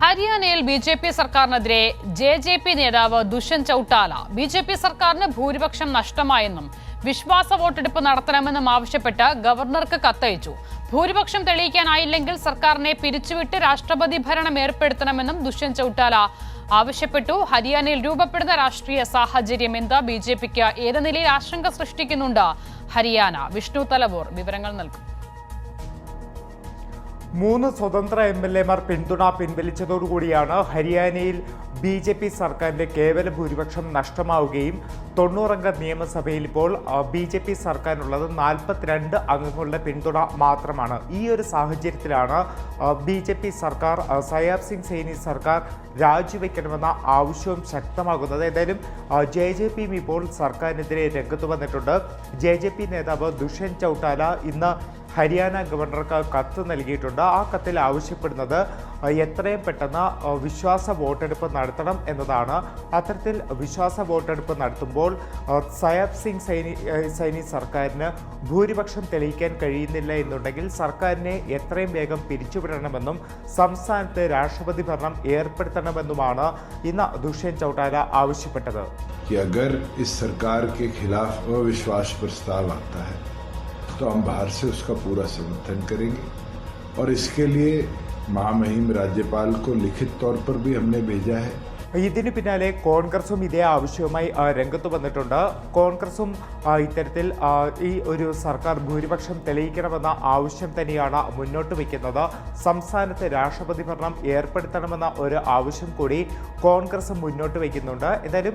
ഹരിയാനയിൽ ബി.ജെ.പി. സർക്കാരിനെതിരെ ജെ.ജെ.പി. നേതാവ് ദുഷ്യന്ത് ചൌട്ടാല ബി.ജെ.പി. സർക്കാരിന് ഭൂരിപക്ഷം നഷ്ടമായെന്നും വിശ്വാസ വോട്ടെടുപ്പ് നടത്തണമെന്നും ആവശ്യപ്പെട്ട് ഗവർണർക്ക് കത്തയച്ചു. ഭൂരിപക്ഷം തെളിയിക്കാനായില്ലെങ്കിൽ സർക്കാരിനെ പിരിച്ചുവിട്ട് രാഷ്ട്രപതി ഭരണം ഏർപ്പെടുത്തണമെന്നും ദുഷ്യന്ത് ചൌട്ടാല ആവശ്യപ്പെട്ടു. ഹരിയാനയിൽ രൂപപ്പെടുന്ന രാഷ്ട്രീയ സാഹചര്യം എന്താ? ബി.ജെ.പിക്ക് ഏത് നിലയിൽ ആശങ്ക സൃഷ്ടിക്കുന്നുണ്ട് ഹരിയാന? വിഷ്ണു തലവൂർ വിവരങ്ങൾ നൽകും. 3 സ്വതന്ത്ര എം.എൽ.എമാർ പിന്തുണ പിൻവലിച്ചതോടുകൂടിയാണ് ഹരിയാനയിൽ ബി.ജെ.പി. സർക്കാരിന്റെ കേവല ഭൂരിപക്ഷം നഷ്ടമാവുകയും 90-അംഗ നിയമസഭയിൽ ഇപ്പോൾ ബി.ജെ.പി. സർക്കാരിനുള്ളത് 42 അംഗങ്ങളുടെ പിന്തുണ മാത്രമാണ്. ഈ ഒരു സാഹചര്യത്തിലാണ് ബി.ജെ.പി. സർക്കാർ സയാബ് സിംഗ് സൈനി സർക്കാർ രാജിവെക്കണമെന്ന ആവശ്യവും ശക്തമാകുന്നത്. ഏതായാലും ജെ.ജെ.പിയും ഇപ്പോൾ സർക്കാരിനെതിരെ രംഗത്ത് വന്നിട്ടുണ്ട്. ജെ.ജെ.പി. നേതാവ് ദുഷ്യന്ത് ചൌട്ടാല ഇന്ന് ഹരിയാന ഗവർണർക്ക് കത്ത് നൽകിയിട്ടുണ്ട്. ആ കത്തിൽ ആവശ്യപ്പെടുന്നത് എത്രയും പെട്ടെന്ന് വിശ്വാസ വോട്ടെടുപ്പ് നടത്തണം എന്നതാണ്. അത്തരത്തിൽ വിശ്വാസ വോട്ടെടുപ്പ് നടത്തുമ്പോൾ സയാബ് സിംഗ് സൈനി സർക്കാരിന് ഭൂരിപക്ഷം തെളിയിക്കാൻ കഴിയുന്നില്ല എന്നുണ്ടെങ്കിൽ സർക്കാരിനെ എത്രയും വേഗം പിരിച്ചുവിടണമെന്നും സംസ്ഥാനത്ത് രാഷ്ട്രപതി ഭരണം ഏർപ്പെടുത്തണമെന്നുമാണ് ഇന്ന് ദുഷ്യന്ത് ചൌട്ടാല ആവശ്യപ്പെട്ടത്. अगर इस सरकार के खिलाफ अविश्वास प्रस्ताव आता है तो हम बाहर से उसका पूरा समर्थन करेंगे और इसके लिए महामहिम राज्यपाल को लिखित तौर पर भी हमने भेजा है. ഇതിന് പിന്നാലെ കോൺഗ്രസും ഇതേ ആവശ്യവുമായി രംഗത്ത് വന്നിട്ടുണ്ട്. കോൺഗ്രസും ഇത്തരത്തിൽ ഈ ഒരു സർക്കാർ ഭൂരിപക്ഷം തെളിയിക്കണമെന്ന ആവശ്യം തന്നെയാണ് മുന്നോട്ട് വയ്ക്കുന്നത്. സംസ്ഥാനത്ത് രാഷ്ട്രപതി ഭരണം ഏർപ്പെടുത്തണമെന്ന ഒരു ആവശ്യം കൂടി കോൺഗ്രസ് മുന്നോട്ട് വയ്ക്കുന്നുണ്ട്. എന്തായാലും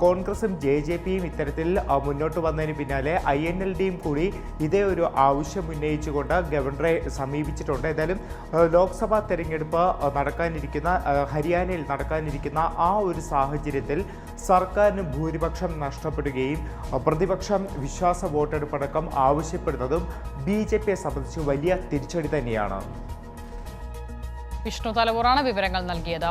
കോൺഗ്രസും ജെ.ജെ.പിയും ഇത്തരത്തിൽ മുന്നോട്ട് വന്നതിന് പിന്നാലെ INLDയും കൂടി ഇതേ ഒരു ആവശ്യം ഉന്നയിച്ചുകൊണ്ട് ഗവർണറെ സമീപിച്ചിട്ടുണ്ട്. എന്തായാലും ലോക്സഭാ തെരഞ്ഞെടുപ്പ് ഹരിയാനയിൽ നടക്കാനിരിക്കുന്ന ആ ഒരു സാഹചര്യത്തിൽ സർക്കാരിന് ഭൂരിപക്ഷം നഷ്ടപ്പെടുകയും പ്രതിപക്ഷം വിശ്വാസ വോട്ടെടുപ്പടക്കം ആവശ്യപ്പെടുന്നതും ബി.ജെ.പിയെ സംബന്ധിച്ച് വലിയ തിരിച്ചടി തന്നെയാണ്. വിഷ്ണു തലവൂറാണ് വിവരങ്ങൾ നൽകിയത്.